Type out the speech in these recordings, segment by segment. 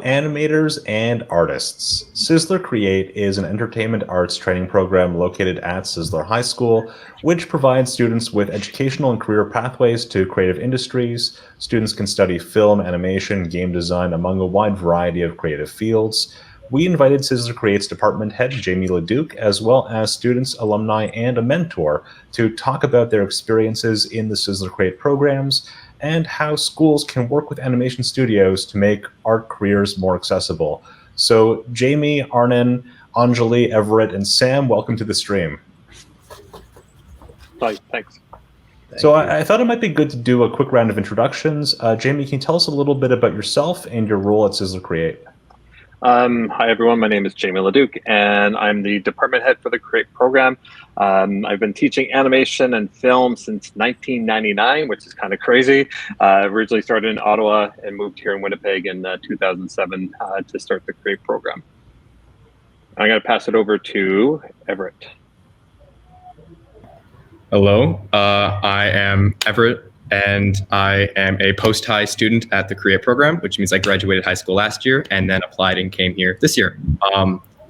animators and artists. Sisler CREATE is an entertainment arts training program located at Sisler High School, which provides students with educational and career pathways to creative industries. Students can study film, animation, game design, among a wide variety of creative fields. We invited Sisler CREATE's department head, Jamie Leduc, as well as students, alumni, and a mentor to talk about their experiences in the Sisler CREATE programs and how schools can work with animation studios to make art careers more accessible. So Jamie, Arnon, Anjali, Everett, and Sam, welcome to the stream. Hi, thanks. So I thought it might be good to do a quick round of introductions. Jamie, can you tell us a little bit about yourself and your role at Sisler CREATE? Hi, everyone. My name is Jamie Leduc, and I'm the department head for the CREATE program. I've been teaching animation and film since 1999, which is kind of crazy. Originally started in Ottawa and moved here in Winnipeg in 2007 to start the CREATE program. I'm going to pass it over to Everett. Hello, I am Everett, and I am a post-high student at the CREATE program, which means I graduated high school last year and then applied and came here this year.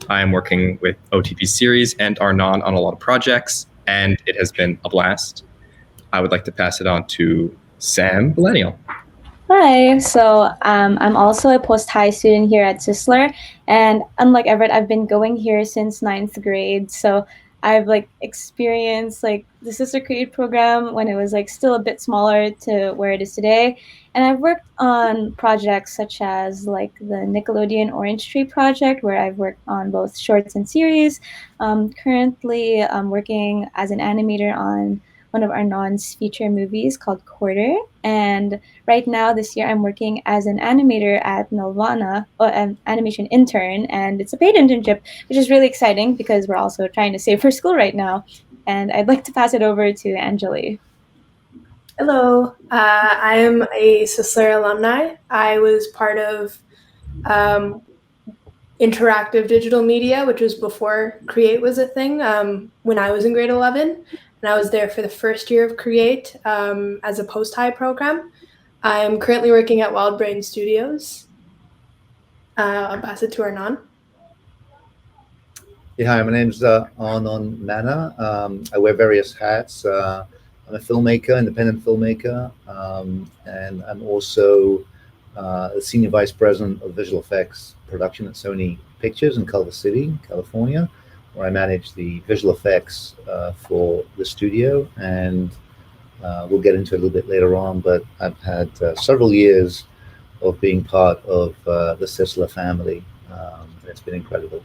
I am working with OTP series and Arnon on a lot of projects, and it has been a blast. I would like to pass it on to Sam Balanial. Hi, so I'm also a post-high student here at Sisler, and unlike Everett, I've been going here since 9th grade, so I've experienced the Sisler CREATE program when it was still a bit smaller to where it is today. And I've worked on projects such as the Nickelodeon Orange Tree project, where I've worked on both shorts and series. Currently, I'm working as an animator on one of Arnon's feature movies called Quarter. And right now, this year, I'm working as an animator at Nelvana, an animation intern, and it's a paid internship, which is really exciting because we're also trying to save for school right now. And I'd like to pass it over to Anjali. Hello, I am a Sisler alumni. I was part of interactive digital media, which was before CREATE was a thing, when I was in grade 11. And I was there for the first year of CREATE as a post-high program. I'm currently working at Wild Brain Studios. I'll pass it to Arnon. Yeah, hi, my name's Arnon Manor. I wear various hats. I'm a filmmaker, independent filmmaker, and I'm also the Senior Vice President of Visual Effects Production at Sony Pictures in Culver City, California, where I manage the visual effects for the studio, and we'll get into it a little bit later on, but I've had several years of being part of the Sisler family, and it's been incredible.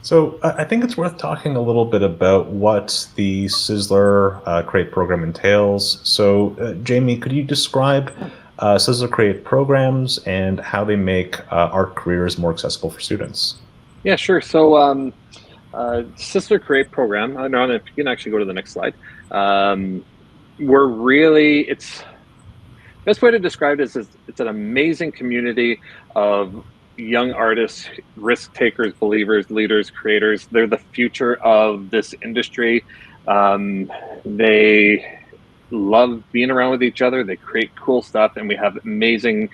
So I think it's worth talking a little bit about what the Sisler CREATE program entails. So Jamie, could you describe Sisler CREATE programs and how they make art careers more accessible for students? Yeah, sure. So Sisler CREATE program, Arnon, if you can actually go to the next slide. We're really, best way to describe it is it's an amazing community of young artists, risk takers, believers, leaders, creators. They're the future of this industry. They love being around with each other. They create cool stuff, and we have amazing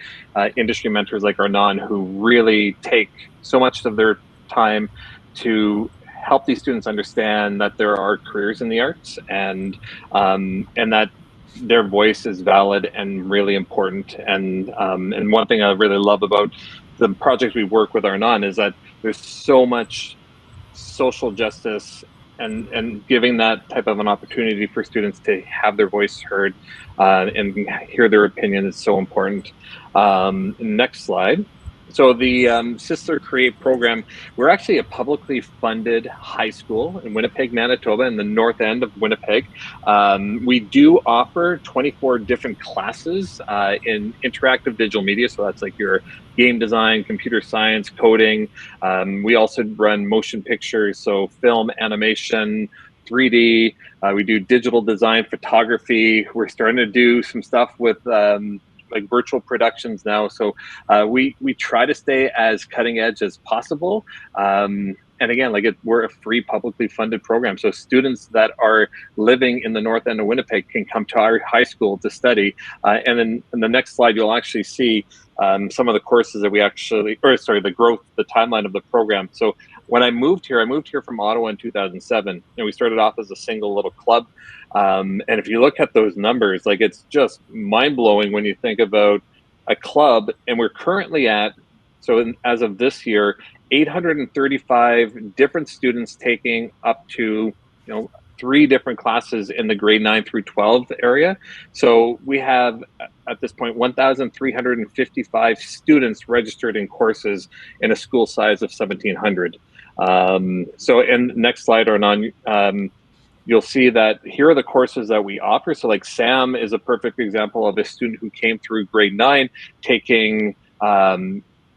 industry mentors like Arnon who really take so much of their time to help these students understand that there are careers in the arts, and that their voice is valid and really important. And one thing I really love about the project we work with Arnon is that there's so much social justice and giving that type of an opportunity for students to have their voice heard and hear their opinion is so important. Next slide. So the Sisler CREATE program, we're actually a publicly funded high school in Winnipeg, Manitoba, in the north end of Winnipeg. We do offer 24 different classes in interactive digital media. So that's like your game design, computer science, coding. We also run motion pictures, so film, animation, 3D. We do digital design, photography. We're starting to do some stuff with like virtual productions now. So we try to stay as cutting edge as possible. and again, like we're a free, publicly funded program. So students that are living in the north end of Winnipeg can come to our high school to study. And then in the next slide, you'll actually see some of the courses that we actually, or sorry, the growth, the timeline of the program. So when I moved here from Ottawa in 2007, and we started off as a single little club. And if you look at those numbers, like it's just mind blowing when you think about a club, and we're currently at, as of this year, 835 different students taking up to, 3 different classes in the grade 9 through 12 area. So we have at this point 1,355 students registered in courses in a school size of 1,700. So in next slide, Arnon, you'll see that here are the courses that we offer. So like Sam is a perfect example of a student who came through grade 9 taking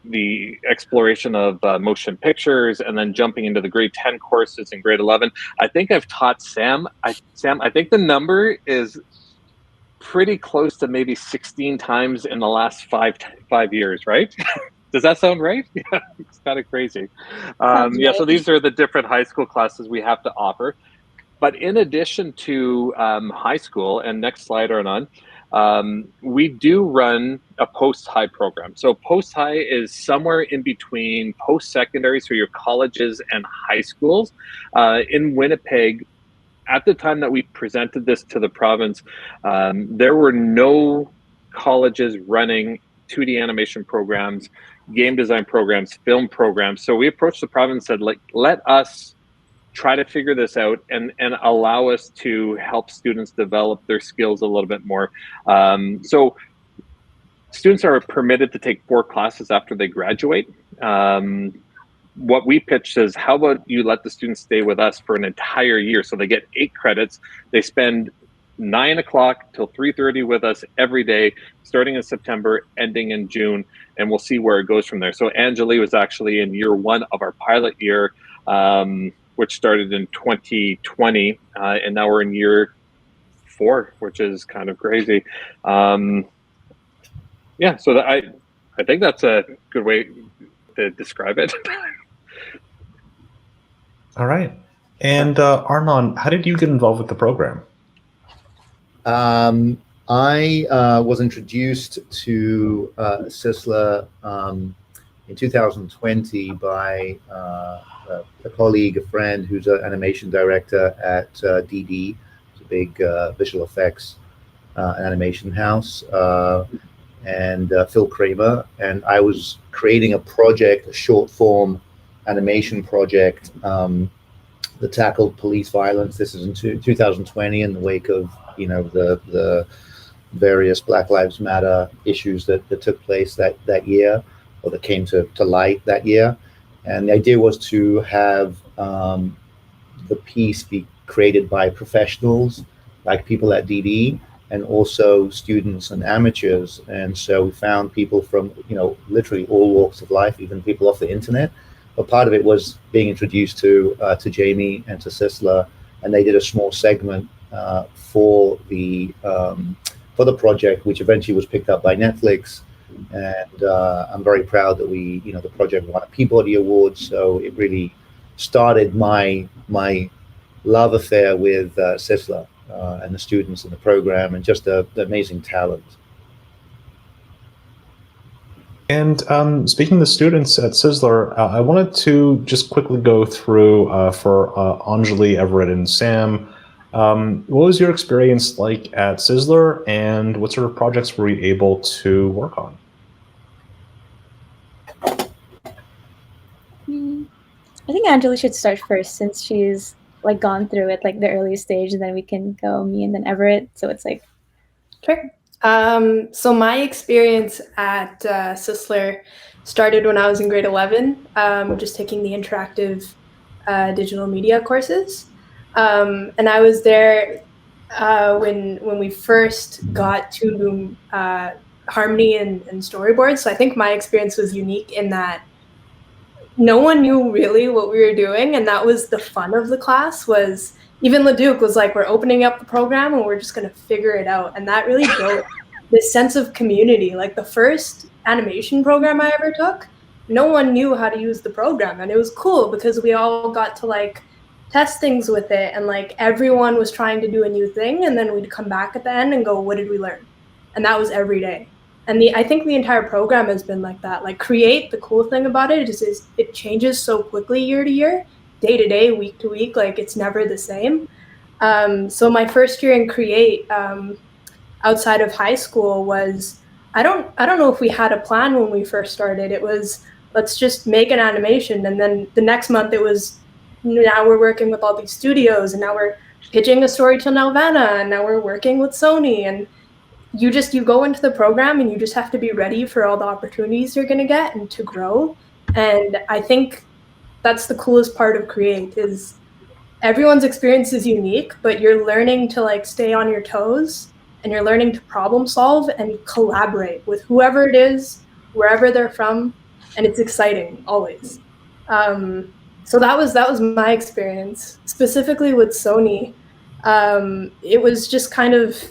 the exploration of motion pictures, and then jumping into the grade 10 courses in grade 11. I think I've taught Sam. Sam, I think the number is pretty close to maybe 16 times in the last five years, right? Does that sound right? Yeah, it's kind of crazy. Yeah, so these are the different high school classes we have to offer. But in addition to high school, and next slide, Arnon, we do run a post-high program. So post-high is somewhere in between post-secondary, so your colleges and high schools. In Winnipeg, at the time that we presented this to the province, there were no colleges running 2D animation programs, game design programs, film programs. So we approached the province and said, like, let us try to figure this out and allow us to help students develop their skills a little bit more. So students are permitted to take 4 classes after they graduate. What we pitched is, how about you let the students stay with us for an entire year? So they get 8 credits. They spend 9 o'clock till 3:30 with us every day, starting in September, ending in June, and we'll see where it goes from there. So Anjali was actually in year 1 of our pilot year, which started in 2020, and now we're in year 4, which is kind of crazy. Yeah, so I think that's a good way to describe it. All right. And Arnon, how did you get involved with the program? I was introduced to Sisler in 2020 by a colleague, a friend who's an animation director at DD, it's a big visual effects and animation house, and Phil Kramer. And I was creating a project, a short form animation project that tackled police violence. This is in 2020 in the wake of, the various Black Lives Matter issues that took place that year, or that came to light that year. And the idea was to have the piece be created by professionals, like people at DD, and also students and amateurs. And so we found people from, literally all walks of life, even people off the internet. But part of it was being introduced to Jamie and to Sisler, and they did a small segment for the project, which eventually was picked up by Netflix. And I'm very proud that the project won a Peabody Award. So it really started my love affair with Sisler and the students in the program, and just the amazing talent. And speaking of the students at Sisler, I wanted to just quickly go through for Anjali, Everett, and Sam. What was your experience like at Sisler, and what sort of projects were you able to work on? I think Anjali should start first, since she's gone through it, the early stage, and then we can go me and then Everett. So it's Sure. So my experience at Sisler started when I was in grade 11, just taking the interactive digital media courses. And I was there when we first got Toon Boom Harmony and storyboards. So I think my experience was unique in that no one knew really what we were doing, and that was the fun of the class. Was even Leduc was like, we're opening up the program and we're just going to figure it out. And that really built this sense of community. Like the first animation program I ever took, no one knew how to use the program, and it was cool because we all got to like test things with it, and like everyone was trying to do a new thing, and then we'd come back at the end and go, what did we learn? And that was every day. And I think the entire program has been like that. Like Create, the cool thing about it is it changes so quickly year to year, day to day, week to week. Like it's never the same. So my first year in Create, outside of high school, was I don't know if we had a plan when we first started. It was, let's just make an animation, and then the next month it was, now we're working with all these studios, and now we're pitching a story to Nelvana, and now we're working with Sony. And you go into the program and you just have to be ready for all the opportunities you're going to get and to grow. And I think that's the coolest part of Create, is everyone's experience is unique, but you're learning to like stay on your toes, and you're learning to problem solve and collaborate with whoever it is, wherever they're from. And it's exciting always. So that was my experience. Specifically with Sony, it was just kind of,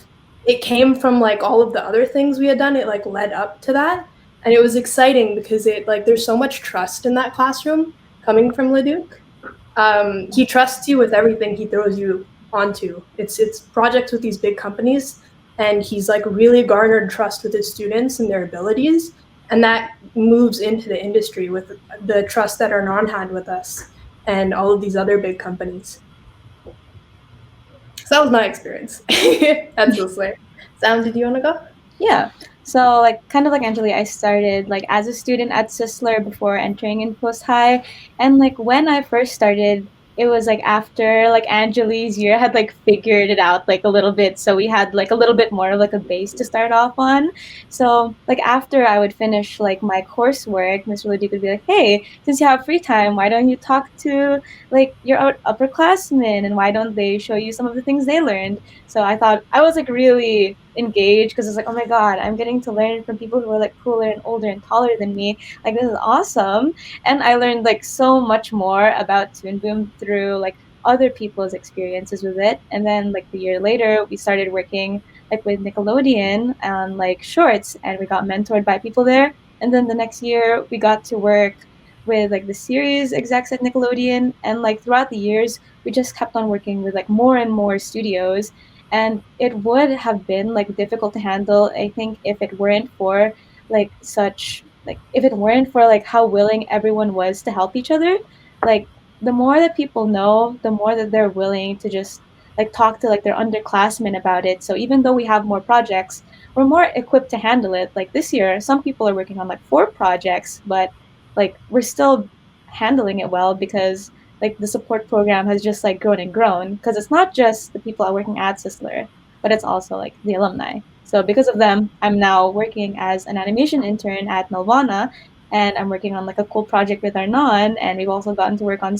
it came from like all of the other things we had done. It like led up to that. And it was exciting because it like, there's so much trust in that classroom coming from Leduc. He trusts you with everything he throws you onto. It's projects with these big companies, and he's like really garnered trust with his students and their abilities. And that moves into the industry with the trust that Arnon had with us and all of these other big companies. So that was my experience at Sisler. Sam, did you want to go? Yeah. So like kind of like Anjali, I started like as a student at Sisler before entering in post-high. And like when I first started, it was like after like Anjali's year had like figured it out like a little bit. So we had like a little bit more of like a base to start off on. So like after I would finish like my coursework, Mr. Leduc would be like, hey, since you have free time, why don't you talk to like your upperclassmen, and why don't they show you some of the things they learned? So I thought I was like really engaged because it's like, oh my God, I'm getting to learn from people who are like cooler and older and taller than me. Like this is awesome. And I learned like so much more about Toon Boom through like other people's experiences with it. And then like the year later, we started working like with Nickelodeon on like shorts, and we got mentored by people there. And then the next year we got to work with like the series execs at Nickelodeon. And like throughout the years, we just kept on working with like more and more studios. And it would have been like difficult to handle, I think, if it weren't for like how willing everyone was to help each other. Like the more that people know, the more that they're willing to just like talk to like their underclassmen about it. So even though we have more projects, we're more equipped to handle it. Like this year, some people are working on like 4 projects, but like we're still handling it well because like the support program has just like grown and grown, because it's not just the people are working at Sisler, but it's also like the alumni. So because of them, I'm now working as an animation intern at Nelvana, and I'm working on like a cool project with Arnon, and we've also gotten to work on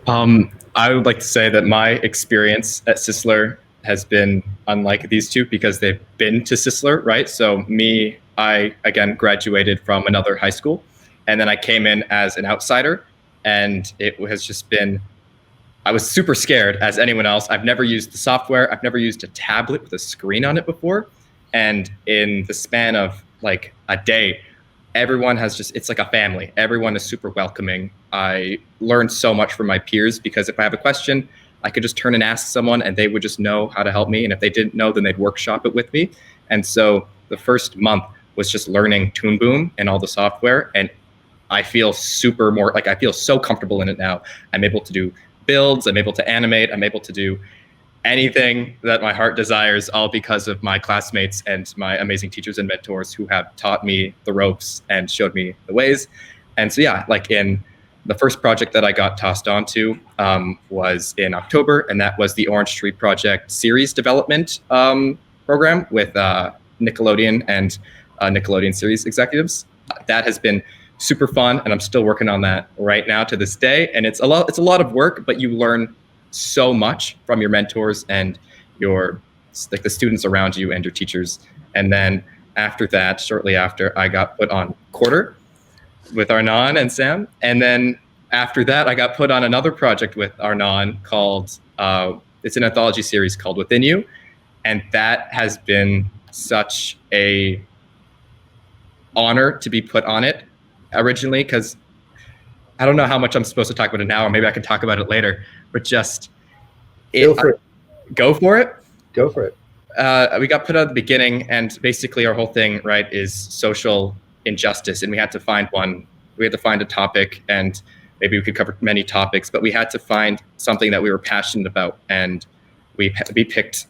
I would like to say that my experience at Sisler has been unlike these two because they've been to Sisler, right? So I again graduated from another high school, and then I came in as an outsider, and it has just been, I was super scared as anyone else. I've never used the software. I've never used a tablet with a screen on it before. And in the span of like a day, everyone has just, it's like a family. Everyone is super welcoming. I learned so much from my peers because if I have a question, I could just turn and ask someone and they would just know how to help me. And if they didn't know, then they'd workshop it with me. And so the first month was just learning Toon Boom and all the software. And I feel I feel so comfortable in it now. I'm able to do builds, I'm able to animate, I'm able to do anything that my heart desires, all because of my classmates and my amazing teachers and mentors who have taught me the ropes and showed me the ways. And so yeah, like in the first project that I got tossed onto was in October, and that was the Orange Tree Project series development program with Nickelodeon and Nickelodeon series executives. That has been super fun, and I'm still working on that right now to this day. And it's a lot of work, but you learn so much from your mentors and your like the students around you and your teachers. And then after that, shortly after, I got put on Quarter with Arnon and Sam. And then after that, I got put on another project with Arnon called it's an anthology series called Within You. And that has been such a honor to be put on it originally, because I don't know how much I'm supposed to talk about it now, or maybe I can talk about it later, but just Go for it. Go for it. Go for it. We got put out at the beginning, and basically our whole thing, right, is social injustice, and we had to find one. We had to find a topic, and maybe we could cover many topics, but we had to find something that we were passionate about, and we picked,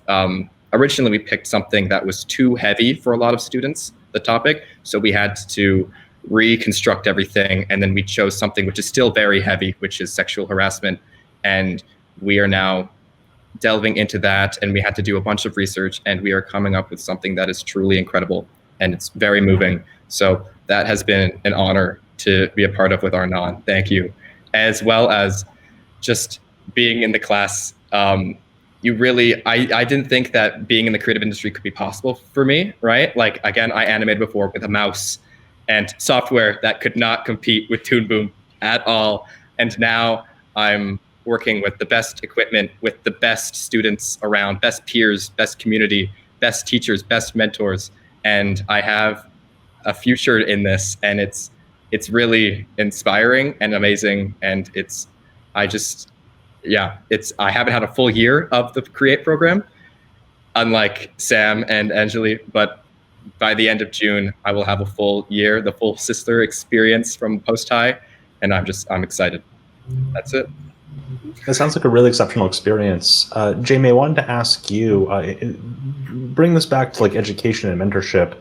originally we picked something that was too heavy for a lot of students, the topic, so we had to reconstruct everything, and then we chose something which is still very heavy, which is sexual harassment, and we are now delving into that, and we had to do a bunch of research, and we are coming up with something that is truly incredible, and it's very moving. So that has been an honor to be a part of with Arnon. Thank you. As well as just being in the class. You really, I didn't think that being in the creative industry could be possible for me, right? Like, again, I animated before with a mouse and software that could not compete with Toon Boom at all. And now I'm working with the best equipment, with the best students around, best peers, best community, best teachers, best mentors. And I have a future in this, and it's really inspiring and amazing. And I haven't had a full year of the CREATE program, unlike Sam and Anjali, but by the end of June, I will have a full year, the full Sisler experience from post-high, and I'm excited. That's it. It sounds like a really exceptional experience. Jamie, I wanted to ask you, bring this back to like education and mentorship.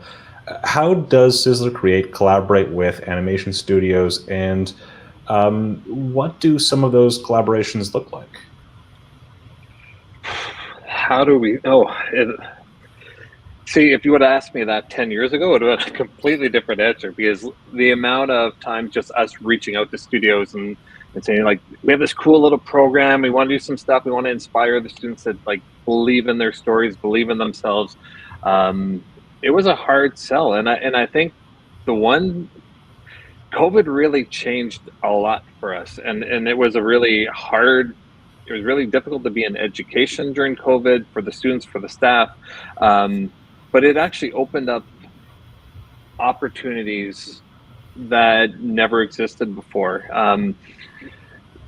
How does Sisler CREATE collaborate with animation studios, and what do some of those collaborations look like? How do we? See, if you would have asked me that 10 years ago, it would have been a completely different answer, because the amount of time just us reaching out to studios and saying, like, we have this cool little program, we want to do some stuff, we want to inspire the students that like believe in their stories, believe in themselves. It was a hard sell, and I think COVID really changed a lot for us, and it was really difficult to be in education during COVID for the students, for the staff, but it actually opened up opportunities that never existed before.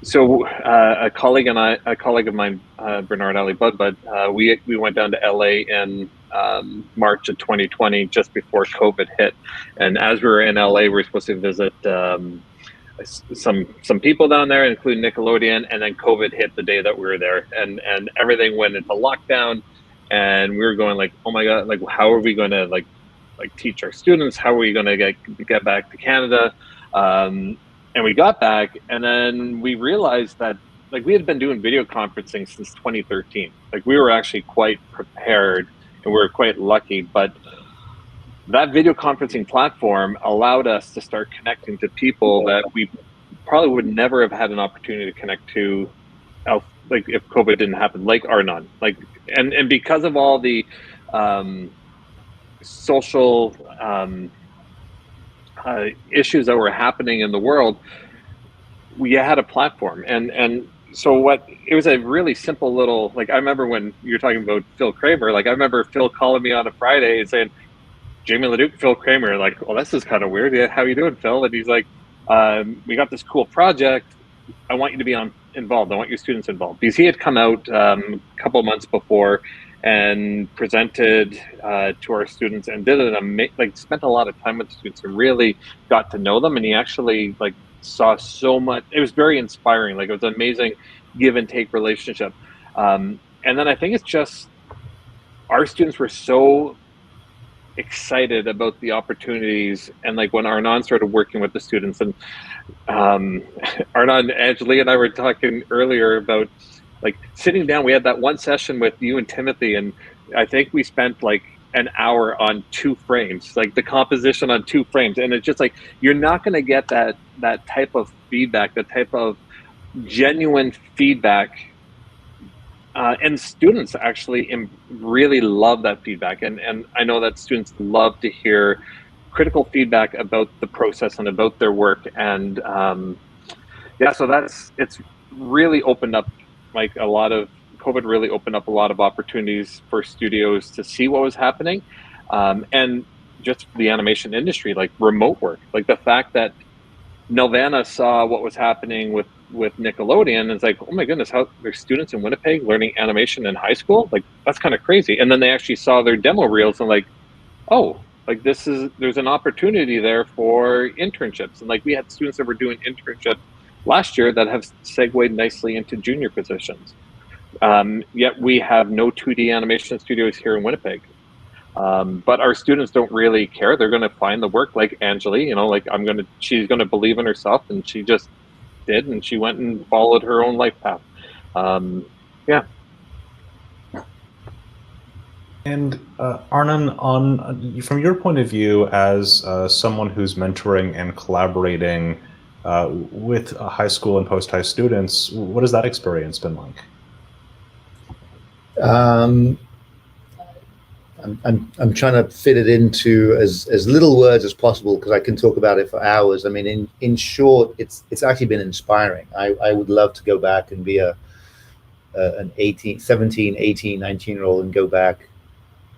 So a colleague of mine, Bernard Ali Bud, we went down to LA in March of 2020, just before COVID hit. And as we were in LA, we were supposed to visit some people down there, including Nickelodeon, and then COVID hit the day that we were there, and everything went into lockdown, and we were going like, oh my God, like, how are we going to like teach our students? How are we going to get back to Canada? And we got back, and then we realized that like we had been doing video conferencing since 2013. Like, we were actually quite prepared, and we were quite lucky, but that video conferencing platform allowed us to start connecting to people that we probably would never have had an opportunity to connect to, like, if COVID didn't happen, like Arnon. Like, and because of all the social issues that were happening in the world, we had a platform, and so it was a really simple little, like, I remember when you're talking about Phil Kramer, like, I remember Phil calling me on a Friday and saying, Jamie Leduc, Phil Kramer, like, well, this is kind of weird. Yeah, how you doing, Phil? And he's like, we got this cool project. I want you to be involved. I want your students involved, because he had come out a couple months before and presented to our students, and did spent a lot of time with the students and really got to know them. And he actually like saw so much. It was very inspiring. Like, it was an amazing give and take relationship. And then I think it's just our students were so excited about the opportunities, and like when Arnon started working with the students, and Arnon, Anjali, and I were talking earlier about like sitting down. We had that one session with you and Timothy, and I think we spent like an hour on 2 frames, like the composition on 2 frames, and it's just like, you're not going to get that type of feedback, that type of genuine feedback. And students actually really love that feedback. And I know that students love to hear critical feedback about the process and about their work. And so it's really opened up like a lot of COVID really opened up a lot of opportunities for studios to see what was happening, and just the animation industry, like remote work, like the fact that Nelvana saw what was happening with Nickelodeon, and it's like, oh my goodness, how there's students in Winnipeg learning animation in high school? Like, that's kind of crazy. And then they actually saw their demo reels and like, oh, like there's an opportunity there for internships. And like we had students that were doing internships last year that have segued nicely into junior positions. Yet we have no 2D animation studios here in Winnipeg. But our students don't really care. They're going to find the work, like Anjali, like she's going to believe in herself, and she just did, and she went and followed her own life path. Yeah. And Arnon, from your point of view as someone who's mentoring and collaborating with high school and post-high students, what has that experience been like? I'm trying to fit it into as little words as possible because I can talk about it for hours. I mean, in short, it's actually been inspiring. I would love to go back and be an 17, 18, 19-year-old and go back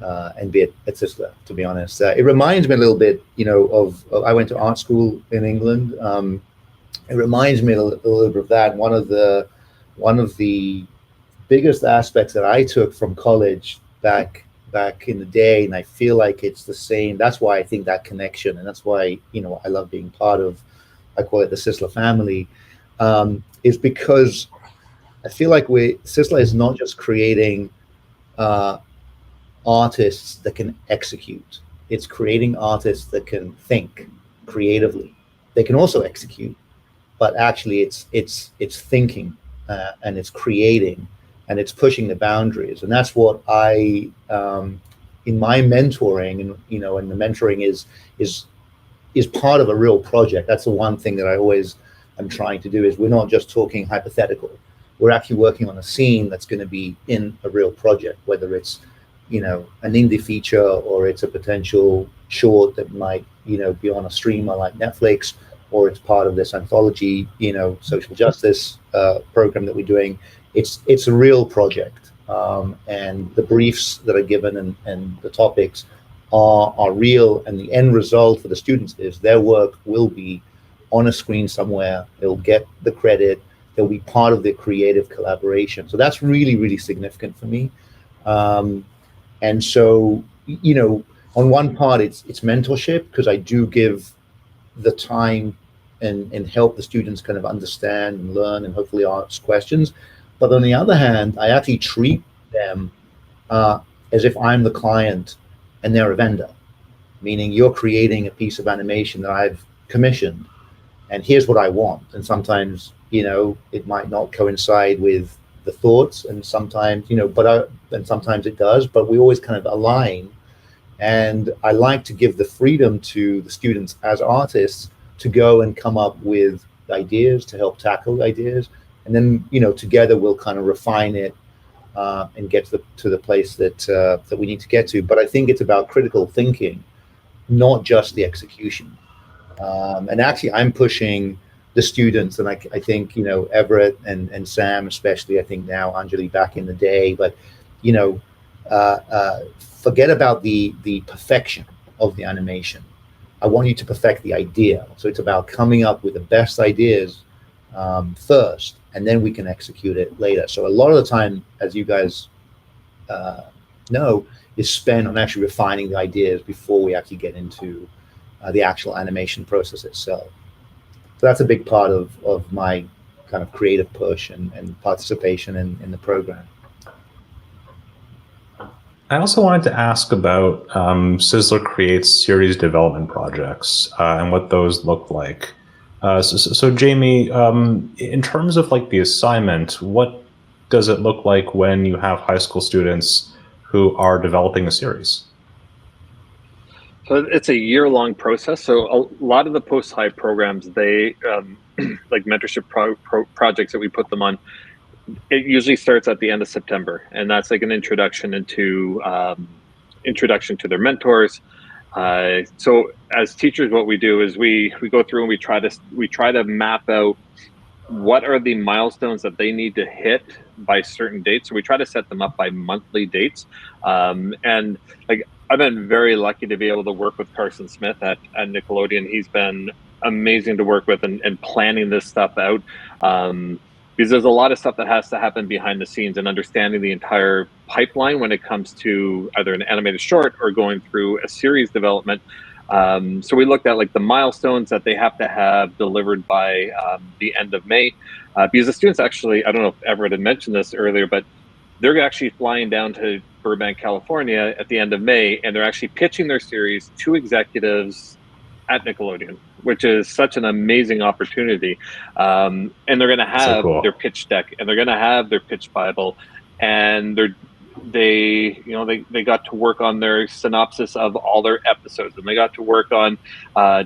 and be at Sisler, to be honest. It reminds me a little bit, of I went to art school in England. It reminds me a little bit of that. One of the biggest aspects that I took from college back in the day, and I feel like it's the same. That's why I think that connection, and that's why I love being part of, I call it the Sisler family, is because I feel like Sisler is not just creating artists that can execute. It's creating artists that can think creatively. They can also execute, but actually it's thinking and it's creating. And it's pushing the boundaries, and that's what I, in my mentoring, and and the mentoring is part of a real project. That's the one thing that I always am trying to do. Is we're not just talking hypothetical. We're actually working on a scene that's going to be in a real project, whether it's an indie feature or it's a potential short that might be on a streamer like Netflix, or it's part of this anthology social justice program that we're doing. It's a real project, and the briefs that are given and the topics are real, and the end result for the students is their work will be on a screen somewhere. They'll get the credit. They'll be part of the creative collaboration. So that's really, really significant for me. And so, on one part, it's mentorship, because I do give the time and help the students kind of understand and learn and hopefully ask questions. But on the other hand, I actually treat them as if I'm the client and they're a vendor, meaning you're creating a piece of animation that I've commissioned, and here's what I want. And sometimes, it might not coincide with the thoughts, and sometimes, and sometimes it does, but we always kind of align. And I like to give the freedom to the students as artists to go and come up with ideas, to help tackle ideas. And then, together we'll kind of refine it and get to the place that we need to get to. But I think it's about critical thinking, not just the execution. And actually, I'm pushing the students, and I think Everett and Sam, especially. I think now Anjali back in the day, but forget about the perfection of the animation. I want you to perfect the idea. So it's about coming up with the best ideas first, and then we can execute it later. So a lot of the time, as you guys know, is spent on actually refining the ideas before we actually get into the actual animation process itself. So that's a big part of my kind of creative push and participation in the program. I also wanted to ask about Sisler CREATE's series development projects and what those look like. So Jamie, in terms of like the assignment, what does it look like when you have high school students who are developing a series? So it's a year-long process. So a lot of the post-high programs, they like mentorship projects that we put them on, it usually starts at the end of September, and that's like an introduction into introduction to their mentors. So as teachers, what we do is we go through and we try to map out what are the milestones that they need to hit by certain dates. So we try to set them up by monthly dates. And like, I've been very lucky to be able to work with Carson Smith at Nickelodeon. He's been amazing to work with and planning this stuff out. Because there's a lot of stuff that has to happen behind the scenes, and understanding the entire pipeline when it comes to either an animated short or going through a series development. So we looked at like the milestones that they have to have delivered by the end of May, because the students actually, I don't know if Everett had mentioned this earlier, but they're actually flying down to Burbank, California at the end of May, and they're actually pitching their series to executives at Nickelodeon, which is such an amazing opportunity. And they're going to have their pitch deck, and they're going to have their pitch Bible, and they got to work on their synopsis of all their episodes, and they got to work on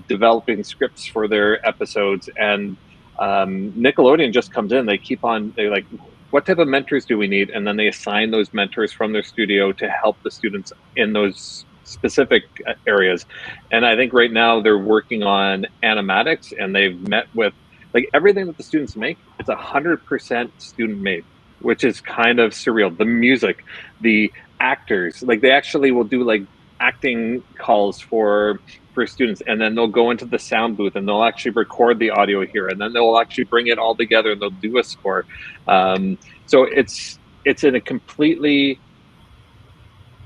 developing scripts for their episodes. And Nickelodeon just comes in, they're like, what type of mentors do we need? And then they assign those mentors from their studio to help the students in those specific areas. And I think right now they're working on animatics, and they've met with like everything that the students make. It's 100% student made, which is kind of surreal. The music, the actors, like they actually will do like acting calls for students, and then they'll go into the sound booth and they'll actually record the audio here, and then they'll actually bring it all together and they'll do a score. So it's in a completely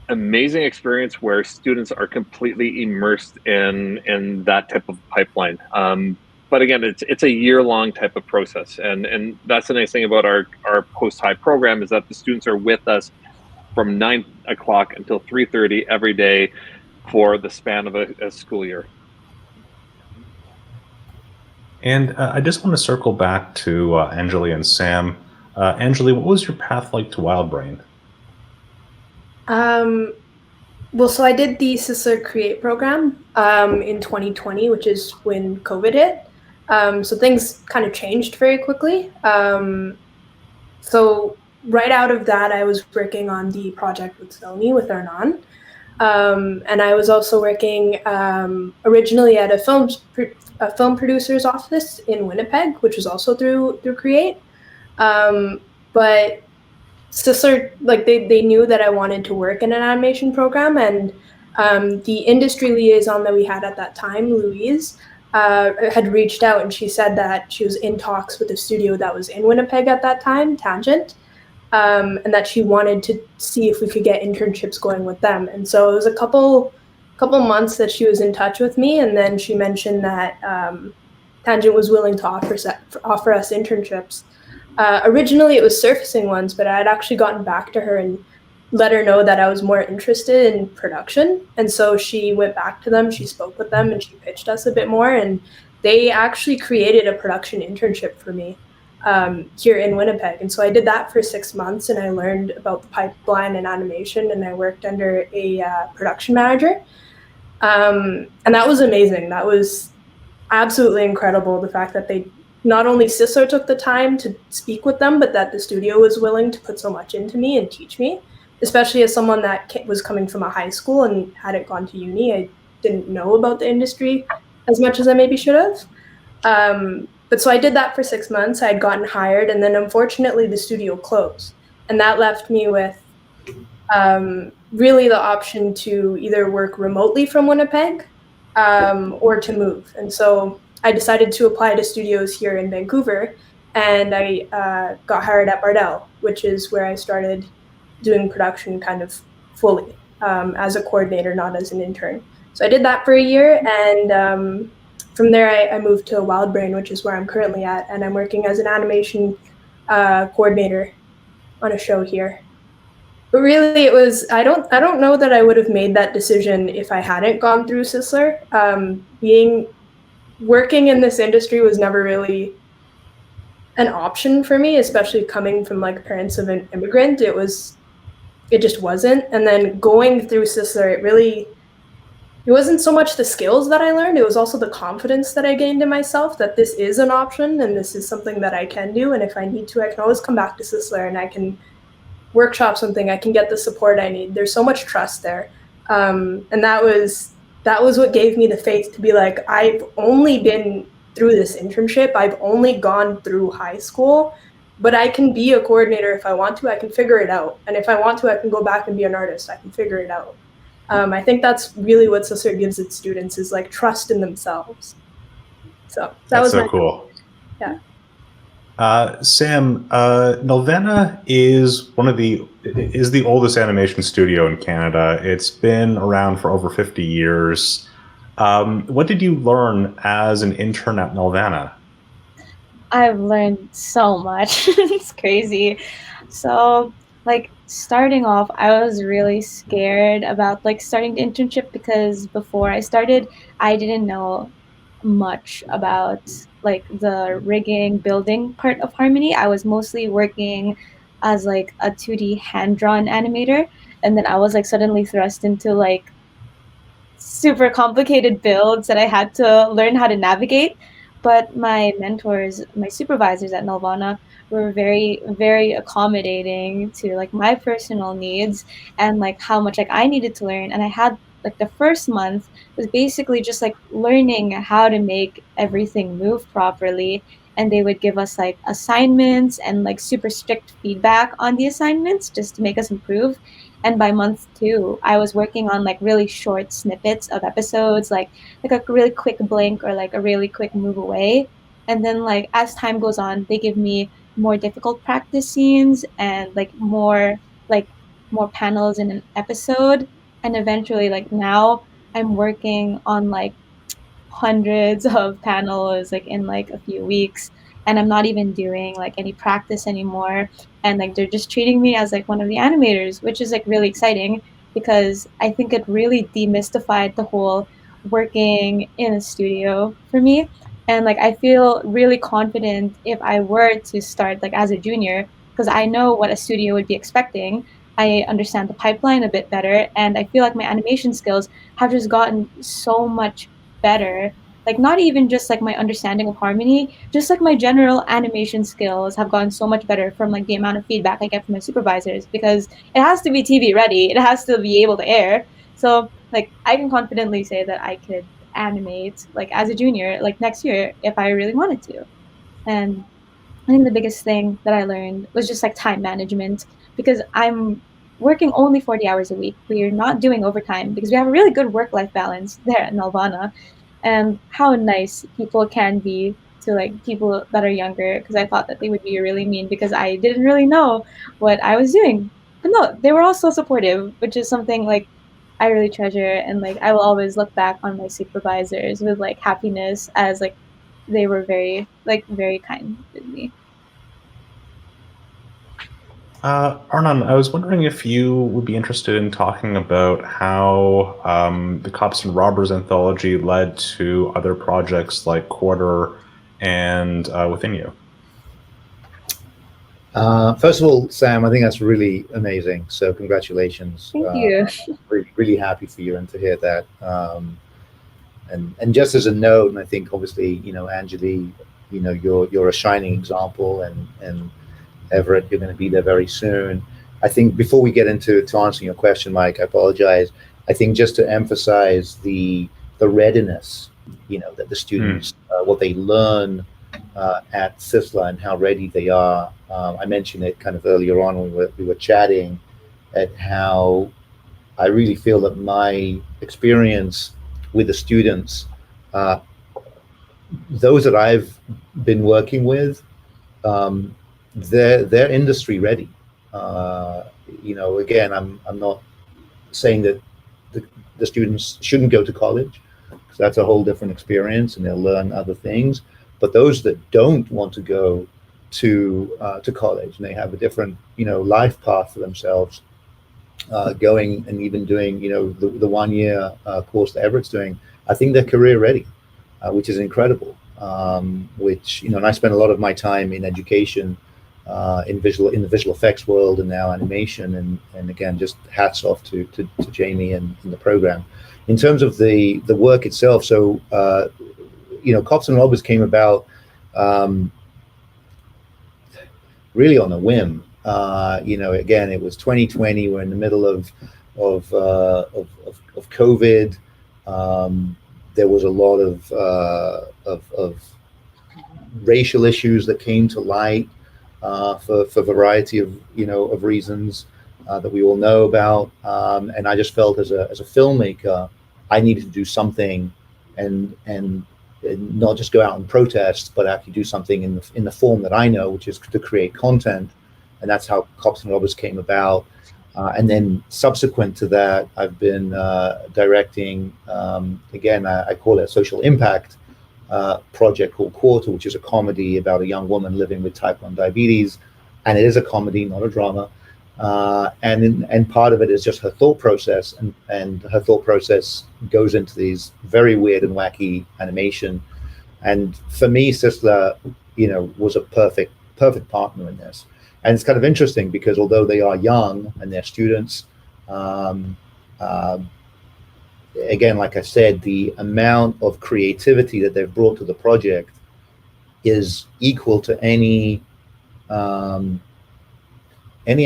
amazing experience where students are completely immersed in that type of pipeline. But again, it's a year-long type of process, and that's the nice thing about our post-high program, is that the students are with us from 9 o'clock until 3:30 every day for the span of a school year. And I just want to circle back to Anjali and Sam. Anjali, what was your path like to WildBrain? Well, so I did the Sisler CREATE program in 2020, which is when COVID hit. So things kind of changed very quickly. So right out of that, I was working on the project with Sony with Arnon. And I was also working originally at a film producer's office in Winnipeg, which was also through CREATE. But Sisler, like they knew that I wanted to work in an animation program, and the industry liaison that we had at that time, Louise, had reached out, and she said that she was in talks with a studio that was in Winnipeg at that time, Tangent, and that she wanted to see if we could get internships going with them. And so it was a couple months that she was in touch with me, and then she mentioned that Tangent was willing to offer us internships. Originally, it was surfacing ones, but I had actually gotten back to her and let her know that I was more interested in production. And so she went back to them, she spoke with them, and she pitched us a bit more. And they actually created a production internship for me here in Winnipeg. And so I did that for 6 months, and I learned about the pipeline and animation, and I worked under a production manager. And that was amazing. That was absolutely incredible, the fact that they not only Sisler took the time to speak with them, but that the studio was willing to put so much into me and teach me, especially as someone that was coming from a high school and hadn't gone to uni. I didn't know about the industry as much as I maybe should have. But so I did that for 6 months. I had gotten hired, and then unfortunately the studio closed. And that left me with really the option to either work remotely from Winnipeg or to move. And so I decided to apply to studios here in Vancouver, and I got hired at Bardell, which is where I started doing production kind of fully as a coordinator, not as an intern. So I did that for a year, and from there I moved to WildBrain, which is where I'm currently at, and I'm working as an animation coordinator on a show here. But really, it was I don't know that I would have made that decision if I hadn't gone through Sisler. Working in this industry was never really an option for me, especially coming from like parents of an immigrant. It just wasn't. And then going through Sisler, it wasn't so much the skills that I learned, it was also the confidence that I gained in myself that this is an option and this is something that I can do. And if I need to, I can always come back to Sisler and I can workshop something, I can get the support I need. There's so much trust there. And that was what gave me the faith to be like, I've only been through this internship. I've only gone through high school, but I can be a coordinator if I want to. I can figure it out. And if I want to, I can go back and be an artist. I can figure it out. I think that's really what Sisler gives its students, is like trust in themselves. So that's so cool. Yeah. Sam, Nelvana is the oldest animation studio in Canada. It's been around for over 50 years. What did you learn as an intern at Nelvana? I've learned so much. It's crazy. So, like, starting off, I was really scared about like starting the internship, because before I started, I didn't know much about like the rigging building part of Harmony. I was mostly working as like a 2D hand-drawn animator, and then I was like suddenly thrust into like super complicated builds that I had to learn how to navigate. But my mentors, my supervisors at Nelvana, were very, very accommodating to like my personal needs and like how much like I needed to learn. And I had like the first month was basically just like learning how to make everything move properly. And they would give us like assignments and like super strict feedback on the assignments just to make us improve. And by month 2, I was working on like really short snippets of episodes, like a really quick blink or like a really quick move away. And then like as time goes on, they give me more difficult practice scenes and like more panels in an episode. And eventually, like now I'm working on like hundreds of panels like in like a few weeks, and I'm not even doing like any practice anymore, and like they're just treating me as like one of the animators, which is like really exciting, because I think it really demystified the whole working in a studio for me. And like I feel really confident if I were to start like as a junior, because I know what a studio would be expecting. I understand the pipeline a bit better, and I feel like my animation skills have just gotten so much better. Like not even just like my understanding of Harmony, just like my general animation skills have gotten so much better from like the amount of feedback I get from my supervisors, because it has to be TV ready, it has to be able to air. So like I can confidently say that I could animate like as a junior like next year if I really wanted to. And I think the biggest thing that I learned was just like time management, because I'm working only 40 hours a week. We're not doing overtime because we have a really good work-life balance there at Nelvana. And how nice people can be to like people that are younger, because I thought that they would be really mean because I didn't really know what I was doing. But no, they were all so supportive, which is something like I really treasure, and like I will always look back on my supervisors with like happiness, as like they were very kind with me. Arnon, I was wondering if you would be interested in talking about how the Cops and Robbers anthology led to other projects like Quarter and Within You. First of all, Sam, I think that's really amazing. So congratulations. Thank you. Really, really happy for you and to hear that. And just as a note, and I think obviously, you know, Anjali, you know, you're a shining example, and Everett, you're going to be there very soon. I think before we get into answering your question, Mike, I apologize. I think just to emphasize the readiness, you know, that the students, what they learn at Sisler and how ready they are. I mentioned it kind of earlier on when we were chatting, at how I really feel that my experience with the students, those that I've been working with, they're industry ready. You know, again, I'm not saying that the students shouldn't go to college, because that's a whole different experience and they'll learn other things. But those that don't want to go to college, and they have a different, you know, life path for themselves, going and even doing, you know, the 1 year course that Everett's doing, I think they're career ready, which is incredible. Which, you know, and I spend a lot of my time in education, in the visual effects world, and now animation, and again, just hats off to Jamie and the program. In terms of the work itself, so you know, Cops and Robbers came about really on a whim. You know, again, it was 2020. We're in the middle of COVID. There was a lot of racial issues that came to light for a variety of of reasons that we all know about, and I just felt as a filmmaker I needed to do something, and not just go out and protest, but actually do something in the form that I know, which is to create content, and that's how Cops and Robbers came about. And then subsequent to that, I've been directing, again, I call it a social impact project called Quarter, which is a comedy about a young woman living with type 1 diabetes. And it is a comedy, not a drama. And part of it is just her thought process. And her thought process goes into these very weird and wacky animation. And for me, Sisler, was a perfect partner in this. And it's kind of interesting because although they are young and they're students, again, like I said, the amount of creativity that they've brought to the project is equal to any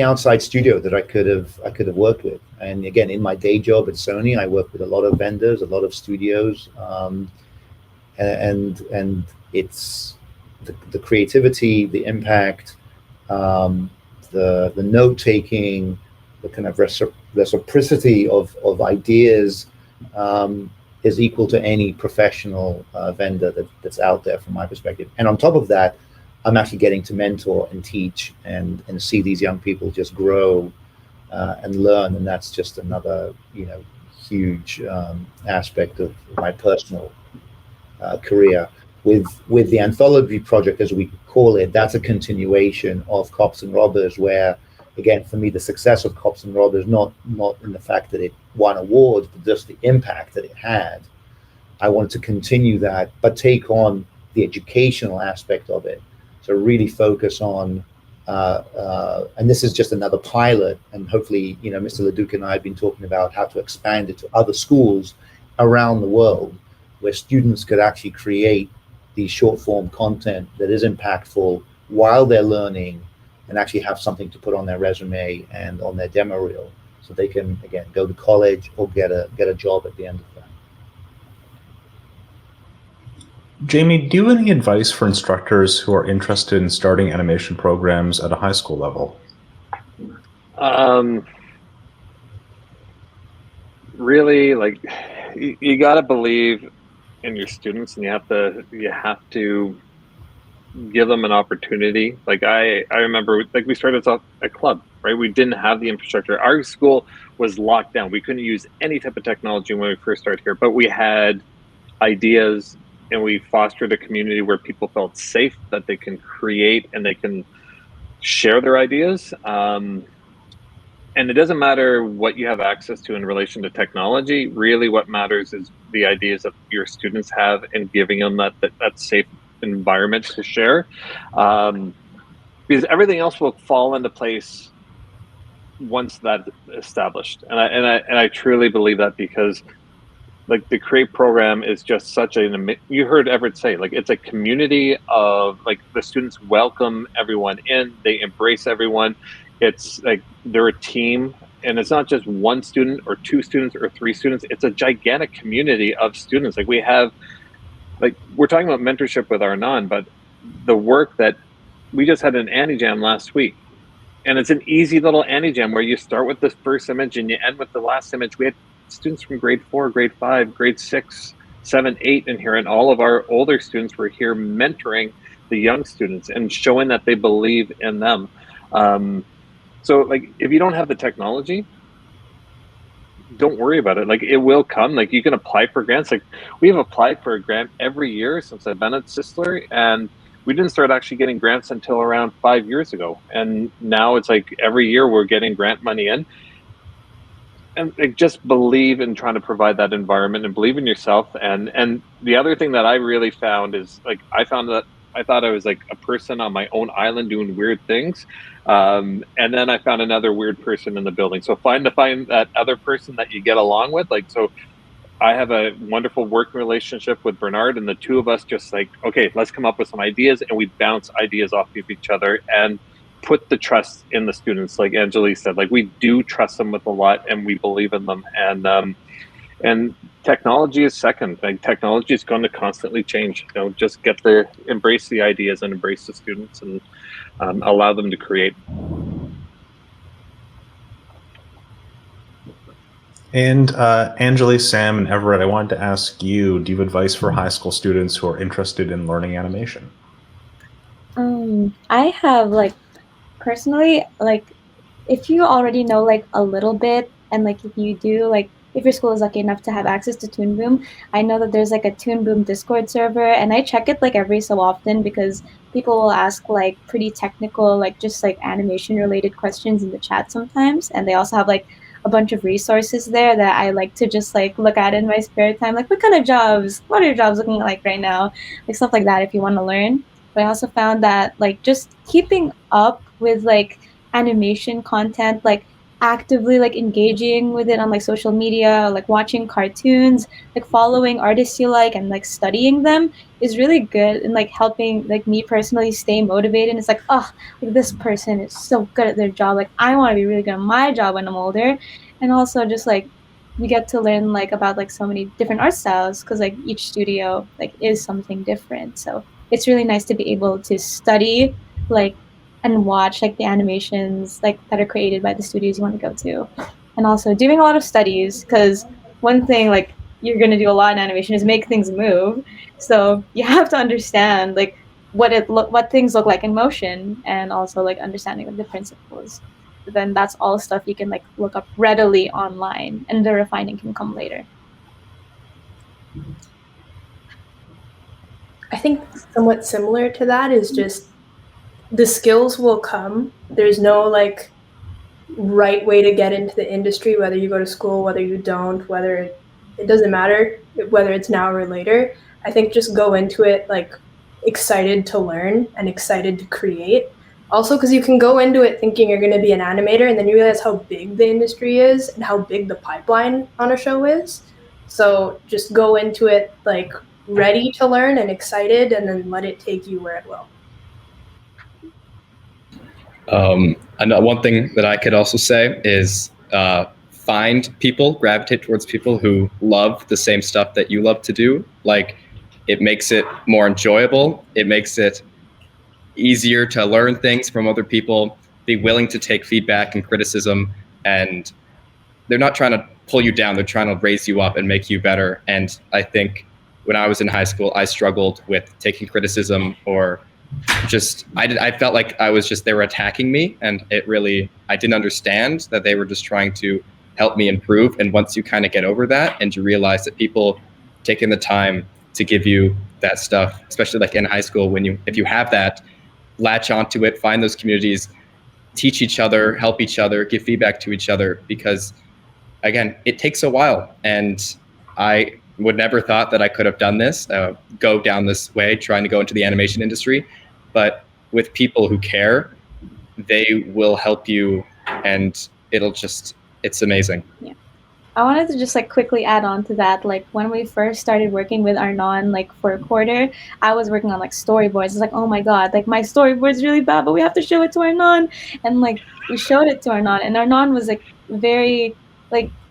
outside studio that I could have worked with. And again, in my day job at Sony, I work with a lot of vendors, a lot of studios, and it's the creativity, the impact, the note taking, the kind of reciprocity of ideas is equal to any professional vendor that's out there from my perspective. And on top of that, I'm actually getting to mentor and teach and see these young people just grow and learn, and that's just another huge aspect of my personal career. With the anthology project, as we call it, that's a continuation of Cops and Robbers, where, again, for me, the success of Cops and Robbers, not in the fact that it won awards, but just the impact that it had. I wanted to continue that, but take on the educational aspect of it. So really focus on, and this is just another pilot, and hopefully, Mr. Leduc and I have been talking about how to expand it to other schools around the world, where students could actually create these short form content that is impactful while they're learning, and actually have something to put on their resume and on their demo reel, so they can, again, go to college or get a job at the end of that. Jamie, do you have any advice for instructors who are interested in starting animation programs at a high school level? Really, like, you got to believe in your students, and you have to give them an opportunity. Like I remember, like, we started off a club, right? We didn't have the infrastructure. Our school was locked down. We couldn't use any type of technology when we first started here, but we had ideas, and we fostered a community where people felt safe, that they can create and they can share their ideas. And it doesn't matter what you have access to in relation to technology. Really, what matters is the ideas that your students have, and giving them that safe environment to share. Because everything else will fall into place once that's established. And I truly believe that, because like the CREATE program is just such you heard Everett say, like, it's a community of, like, the students welcome everyone in, they embrace everyone. It's like they're a team, and it's not just one student or two students or three students. It's a gigantic community of students. Like, we have, like, we're talking about mentorship with Arnon, but the work that we just had an Annie Jam last week, and it's an easy little Annie Jam where you start with the first image and you end with the last image. We had students from grade 4, grade 5, grade 6, 7, 8 in here, and all of our older students were here mentoring the young students and showing that they believe in them. So, like, if you don't have the technology, don't worry about it. Like, it will come. Like, you can apply for grants. Like, we have applied for a grant every year since I've been at Sisler, and we didn't start actually getting grants until around 5 years ago. And now it's like every year we're getting grant money in. And like, just believe in trying to provide that environment, and believe in yourself. And the other thing that I really found is, like, I found that I thought I was like a person on my own island doing weird things. And then I found another weird person in the building. So find that other person that you get along with. Like, so I have a wonderful working relationship with Bernard, and the two of us just like, okay, let's come up with some ideas, and we bounce ideas off of each other and put the trust in the students. Like Anjali said, like, we do trust them with a lot, and we believe in them. And And technology is second. Like, technology is going to constantly change. Just embrace the ideas and embrace the students, and allow them to create. And Anjali, Sam, and Everett, I wanted to ask you, do you have advice for high school students who are interested in learning animation? I have personally, if you already know a little bit, and if you do if your school is lucky enough to have access to Toon Boom, I know that there's a Toon Boom Discord server, and I check it every so often because people will ask pretty technical just animation related questions in the chat sometimes, and they also have a bunch of resources there that I like to just look at in my spare time, what kind of jobs, what are your jobs looking like right now, stuff like that if you want to learn. But I also found that just keeping up with animation content, actively engaging with it on social media, watching cartoons, following artists you like, and studying them is really good and helping me personally stay motivated. It's oh, this person is so good at their job, I want to be really good at my job when I'm older. And also just we get to learn about so many different art styles because each studio is something different. So it's really nice to be able to study and watch the animations that are created by the studios you want to go to, and also doing a lot of studies, because one thing you're going to do a lot in animation is make things move. So you have to understand what things look like in motion, and also understanding the principles. But then that's all stuff you can look up readily online, and the refining can come later. I think somewhat similar to that is just the skills will come. There's no right way to get into the industry, whether you go to school, whether you don't, it doesn't matter whether it's now or later. I think just go into it excited to learn and excited to create. Also, because you can go into it thinking you're going to be an animator, and then you realize how big the industry is and how big the pipeline on a show is. So just go into it ready to learn and excited, and then let it take you where it will. One thing that I could also say is find people, gravitate towards people who love the same stuff that you love to do. It makes it more enjoyable. It makes it easier to learn things from other people, be willing to take feedback and criticism. And they're not trying to pull you down. They're trying to raise you up and make you better. And I think when I was in high school, I struggled with taking criticism, or I felt like they were attacking me, and I didn't understand that they were just trying to help me improve. And once you kind of get over that and you realize that people taking the time to give you that stuff, especially in high school, if you have that, latch onto it, find those communities, teach each other, help each other, give feedback to each other, because again, it takes a while. And I would never thought that I could have done this, go down this way, trying to go into the animation industry. But with people who care, they will help you, and it's amazing. Yeah. I wanted to just quickly add on to that. When we first started working with Arnon, for a quarter, I was working on storyboards. It's oh my god, my storyboard's really bad, but we have to show it to Arnon. And we showed it to Arnon, and Arnon was very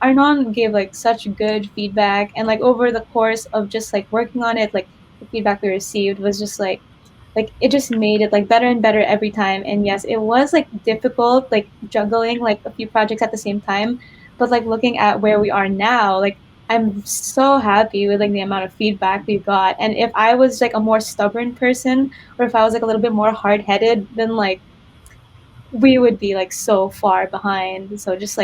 Arnon gave such good feedback, and over the course of just working on it, the feedback we received was just it just made it better and better every time. And yes, it was difficult juggling a few projects at the same time, but looking at where we are now, I'm so happy with the amount of feedback we got. And if I was a more stubborn person, or if I was a little bit more hard-headed, then we would be so far behind. So just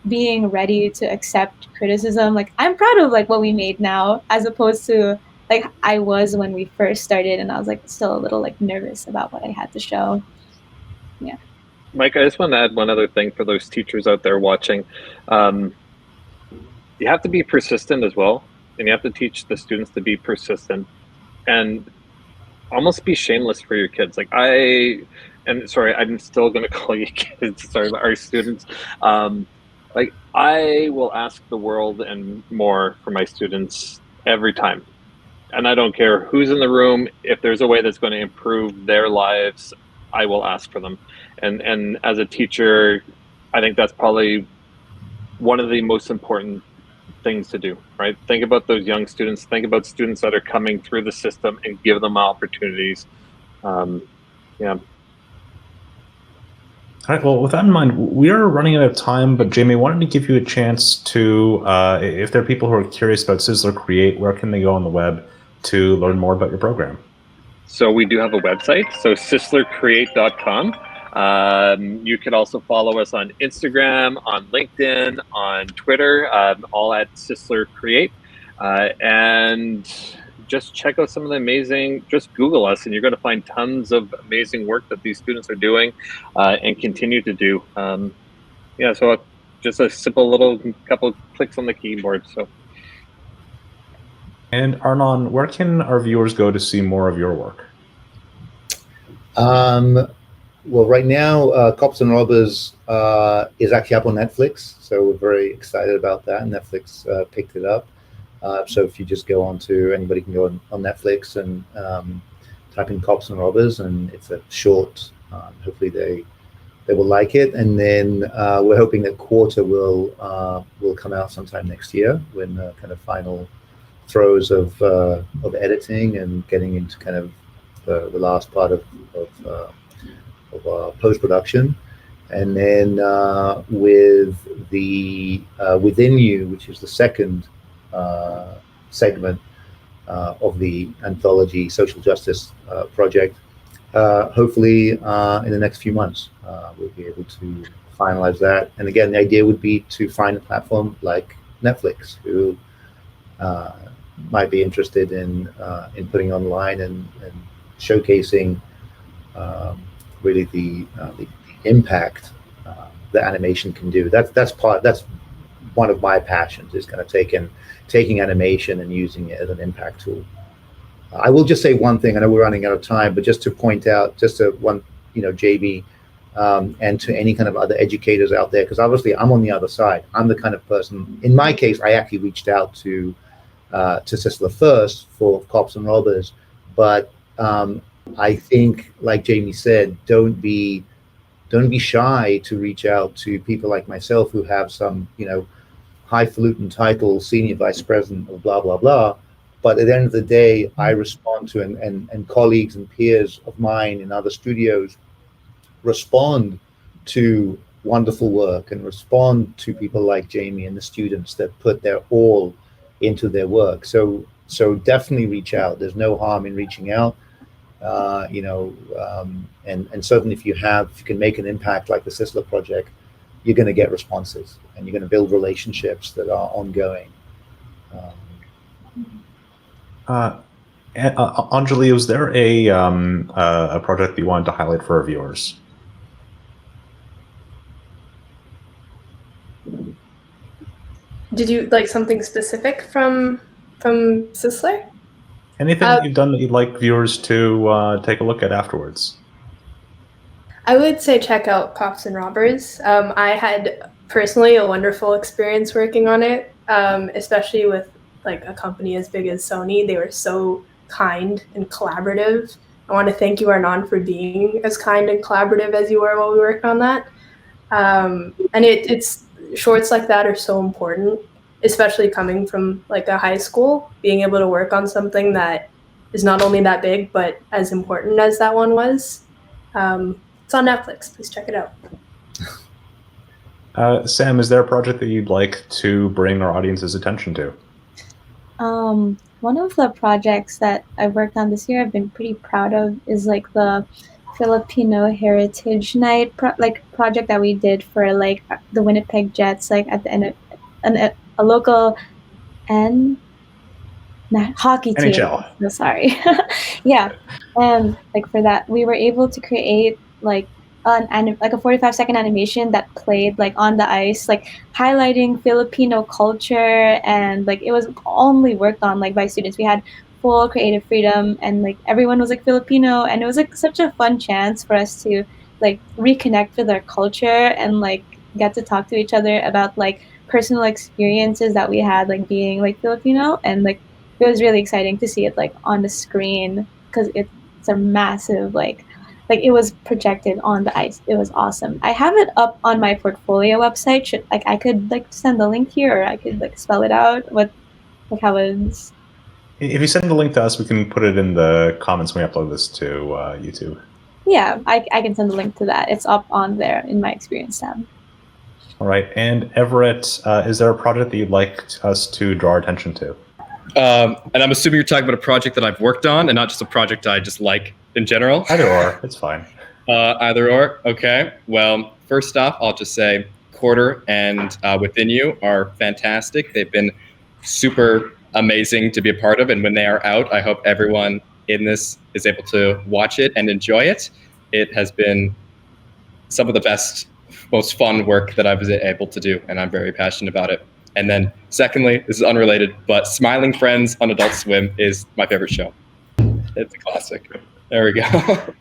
being ready to accept criticism, I'm proud of what we made now, as opposed to I was when we first started, and I was still a little nervous about what I had to show. Yeah. Mike, I just want to add one other thing for those teachers out there watching. You have to be persistent as well, and you have to teach the students to be persistent, and almost be shameless for your kids. I'm still going to call you kids. Sorry, our students. I will ask the world and more for my students every time. And I don't care who's in the room. If there's a way that's going to improve their lives, I will ask for them. And as a teacher, I think that's probably one of the most important things to do, right? Think about those young students, think about students that are coming through the system, and give them opportunities. Yeah. All right, well, with that in mind, we are running out of time, but Jamie, I wanted to give you a chance to, if there are people who are curious about Sisler CREATE, where can they go on the web to learn more about your program? So we do have a website, so sislercreate.com. You can also follow us on Instagram, on LinkedIn, on Twitter, all at Sisler CREATE. And just check out some of the amazing, just Google us and you're going to find tons of amazing work that these students are doing and continue to do. Yeah, so just a simple little couple clicks on the keyboard. So. And Arnon, where can our viewers go to see more of your work? Well, right now, Cops and Robbers is actually up on Netflix, so we're very excited about that. Netflix picked it up. So if you just go on to, anybody can go on Netflix and type in Cops and Robbers, and it's a short. Hopefully they will like it, and then we're hoping that Quarter will come out sometime next year. We're in the kind of final throes of editing and getting into kind of the last part of post-production. And then with the Within You, which is the second segment of the anthology social justice project, hopefully in the next few months we'll be able to finalize that. And again, the idea would be to find a platform like Netflix who might be interested in putting online and showcasing really the impact that animation can do. That's one of my passions, is kind of taking animation and using it as an impact tool. I will just say one thing. I know we're running out of time, but just to point out, JB, and to any kind of other educators out there, because obviously I'm on the other side. I'm the kind of person. In my case, I actually reached out to Sisler first for Cops and Robbers, but I think, like Jamie said, don't be shy to reach out to people like myself who have some, highfalutin title, senior vice president of blah blah blah. But at the end of the day, I respond to and colleagues and peers of mine in other studios respond to wonderful work and respond to people like Jamie and the students that put their all into their work. So definitely reach out. There's no harm in reaching out. And certainly if you can make an impact like the Sisler project, you're going to get responses and you're going to build relationships that are ongoing. Anjali, was there a project that you wanted to highlight for our viewers? Did you like something specific from Sisler? Anything that you've done that you'd like viewers to take a look at afterwards? I would say check out Cops and Robbers. I had personally a wonderful experience working on it, especially with like a company as big as Sony. They were so kind and collaborative. I want to thank you, Arnon, for being as kind and collaborative as you were while we worked on that. And it's shorts like that are so important, especially coming from like a high school, being able to work on something that is not only that big, but as important as that one was. It's on Netflix. Please check it out. Sam, is there a project that you'd like to bring our audience's attention to? One of the projects that I've worked on this year, I've been pretty proud of, is like the Filipino Heritage Night project that we did for like the Winnipeg Jets, like at the end of a local hockey team. NHL. No, sorry. Yeah, and like for that, we were able to create like a 45-second animation that played like on the ice, like highlighting Filipino culture, and like it was only worked on like by students. We had full creative freedom, and like everyone was like Filipino, and it was like such a fun chance for us to like reconnect with our culture and like get to talk to each other about like personal experiences that we had like being like Filipino, and like it was really exciting to see it like on the screen because it's a massive like like it was projected on the ice. It was awesome. I have it up on my portfolio website. Should like I could like send the link here, or I could like spell it out. What like how it's. If you send the link to us, we can put it in the comments when we upload this to YouTube. Yeah, I can send the link to that. It's up on there in my experience tab. All right. And Everett, is there a project that you'd like us to draw our attention to? And I'm assuming you're talking about a project that I've worked on and not just a project I just like in general. Either or, it's fine. Either or. Okay. Well, first off, I'll just say Quarter and Within You are fantastic. They've been super amazing to be a part of. And when they are out, I hope everyone in this is able to watch it and enjoy it. It has been some of the best, most fun work that I was able to do, and I'm very passionate about it. And then secondly, this is unrelated, but Smiling Friends on Adult Swim is my favorite show. It's a classic. There we go.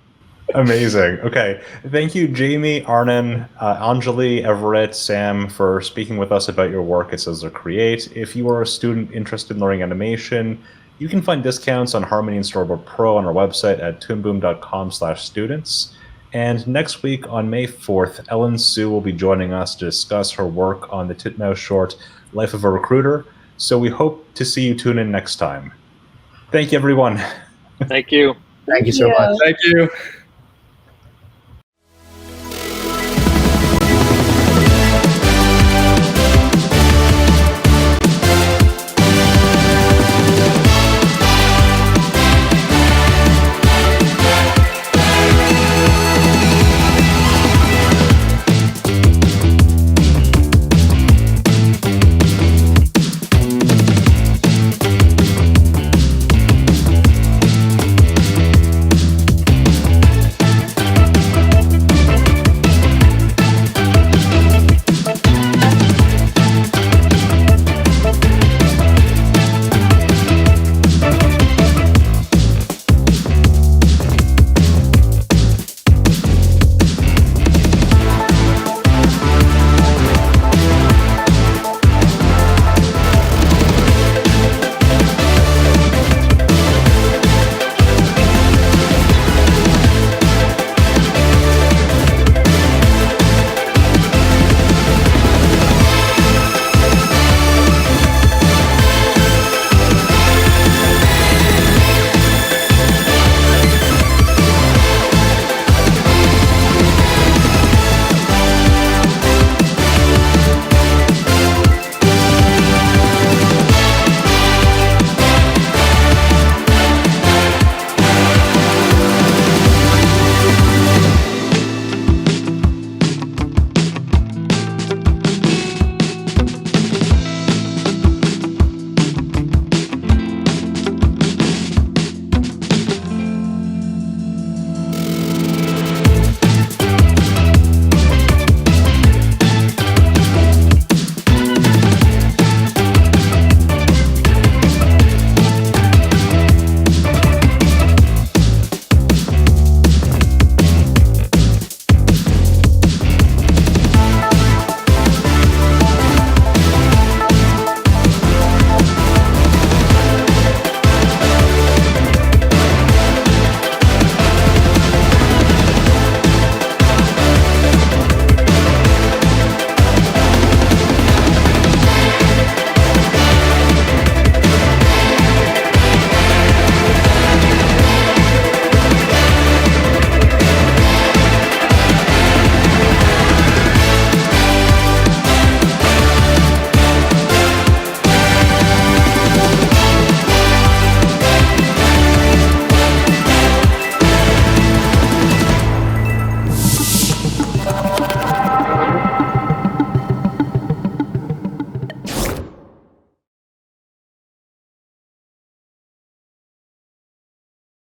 Amazing. Okay. Thank you, Jamie, Arnon, Anjali, Everett, Sam, for speaking with us about your work at Sisler CREATE. If you are a student interested in learning animation, you can find discounts on Harmony and Storyboard Pro on our website at toonboom.com/students. And next week on May 4th, Ellen Sue will be joining us to discuss her work on the Titmouse short, Life of a Recruiter. So we hope to see you tune in next time. Thank you, everyone. Thank you. Thank you so much. Thank you.